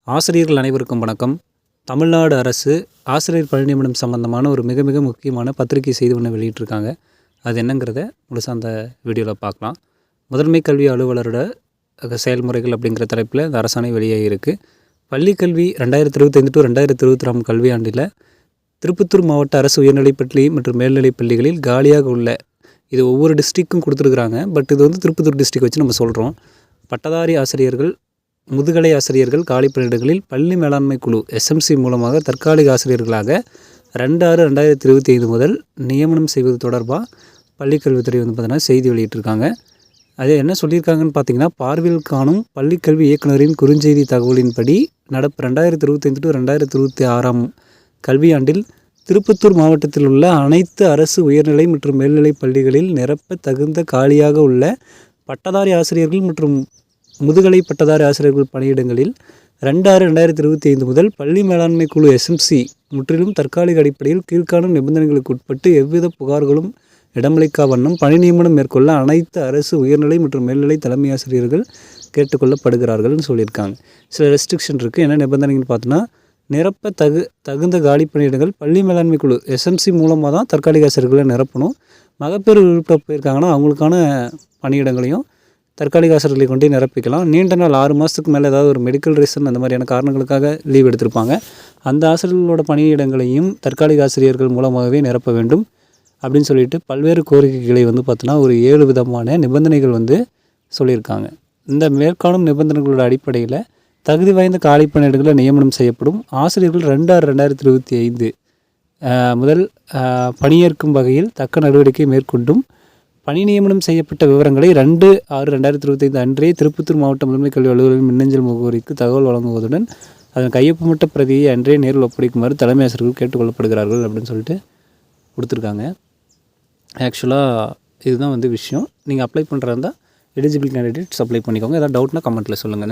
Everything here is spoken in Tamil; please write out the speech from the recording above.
ஆசிரியர்கள் அனைவருக்கும் வணக்கம். தமிழ்நாடு அரசு ஆசிரியர் பணி நியமனம் சம்பந்தமான ஒரு மிக மிக முக்கியமான பத்திரிகை செய்தி ஒன்று வெளியிட்டிருக்காங்க. அது என்னங்கிறத முழுசாக அந்த வீடியோவில் பார்க்கலாம். முதன்மை கல்வி அலுவலரோட செயல்முறைகள் அப்படிங்கிற தலைப்பில் இந்த அரசாணை வெளியாகிருக்கு. பள்ளிக்கல்வி 2025 டு 2026 கல்வியாண்டில் திருப்பத்தூர் மாவட்ட அரசு உயர்நிலைப்பள்ளி மற்றும் மேல்நிலைப் பள்ளிகளில் காலியாக உள்ள, இது ஒவ்வொரு டிஸ்ட்ரிக்கும் கொடுத்துருக்குறாங்க. பட் இது திருப்பத்தூர் டிஸ்ட்ரிக் வச்சு நம்ம சொல்கிறோம். பட்டதாரி ஆசிரியர்கள், முதுகலை ஆசிரியர்கள் காலி பணியிடங்களில் பள்ளி மேலாண்மை குழு எஸ்எம்சி மூலமாக தற்காலிக ஆசிரியர்களாக 2/6/2025 முதல் நியமனம் செய்வது தொடர்பாக பள்ளிக்கல்வித்துறை பார்த்தீங்கன்னா செய்தி வெளியிட்டிருக்காங்க. அது என்ன சொல்லியிருக்காங்கன்னு பார்த்தீங்கன்னா, பார்வையில் காணும் பள்ளிக்கல்வி இயக்குநரின் குறுஞ்செய்தி தகவலின்படி நடப்பு 2025 டு 2026 கல்வியாண்டில் திருப்பத்தூர் மாவட்டத்தில் உள்ள அனைத்து அரசு உயர்நிலை மற்றும் மேல்நிலைப் பள்ளிகளில் நிரப்ப தகுந்த காலியாக உள்ள பட்டதாரி ஆசிரியர்கள் மற்றும் முதுகலை பட்டதாரி ஆசிரியர்கள் பணியிடங்களில் 2/6/2025 முதல் பள்ளி மேலாண்மை குழு எஸ்எம்சி முற்றிலும் தற்காலிக அடிப்படையில் கீழ்காணும் நிபந்தனைகளுக்கு உட்பட்டு எவ்வித புகார்களும் இடமளிக்கா வண்ணம் பணி நியமனம் மேற்கொள்ள அனைத்து அரசு உயர்நிலை மற்றும் மேல்நிலை தலைமை ஆசிரியர்கள் கேட்டுக்கொள்ளப்படுகிறார்கள்னு சொல்லியிருக்காங்க. சில ரெஸ்ட்ரிக்ஷன் இருக்குது. என்ன நிபந்தனைன்னு பார்த்தோன்னா, நிரப்ப தகுந்த காலி பணியிடங்கள் பள்ளி மேலாண்மை குழு எஸ்எம்சி மூலமாக தான் தற்காலிக ஆசிரியர்களை நிரப்பணும். மகப்பேறு உறுப்பிட்ட போயிருக்காங்கன்னா அவங்களுக்கான பணியிடங்களையும் தற்காலிக ஆசிரியர்களை கொண்டே நிரப்பிக்கலாம். நீண்ட நாள் 6 மாதத்துக்கு மேலே ஏதாவது ஒரு மெடிக்கல் ரீசன் அந்த மாதிரியான காரணங்களுக்காக லீவ் எடுத்திருப்பாங்க. அந்த ஆசிரியர்களோட பணியிடங்களையும் தற்காலிக ஆசிரியர்கள் மூலமாகவே நிரப்ப வேண்டும் அப்படின்னு சொல்லிட்டு பல்வேறு கோரிக்கைகளை பார்த்தோன்னா ஒரு 7 விதமான நிபந்தனைகள் சொல்லியிருக்காங்க. இந்த மேற்காணும் நிபந்தனைகளோட அடிப்படையில் தகுதி வாய்ந்த காலி பணியிடங்களை நியமனம் செய்யப்படும் ஆசிரியர்கள் 2/6/2025 முதல் பணியேற்கும் வகையில் தக்க நடவடிக்கை மேற்கொண்டும் பணி நியமனம் செய்யப்பட்ட விவரங்களை 2/6/2025 அன்றே திருப்பத்தூர் மாவட்ட முதன்மை கல்வி அலுவலரின் மின்னஞ்சல் முகவரிக்கு தகவல் வழங்குவதுடன் அதன் கையொப்பமிட்ட பிரதியை அன்றே நேரில் ஒப்படைக்குமாறு தலைமை ஆசிரியர்கள் கேட்டுக்கொள்ளப்படுகிறார்கள் அப்படின்னு சொல்லிட்டு கொடுத்துருக்காங்க. ஆக்சுவலாக இதுதான் விஷயம். நீங்கள் அப்ளை பண்ணுறதா இருந்தால் எலிஜிபிள் கேண்டிடேட்ஸ் அப்ளை பண்ணிக்கோங்க. ஏதாவது டவுட்னா கமெண்ட்டில் சொல்லுங்கள்.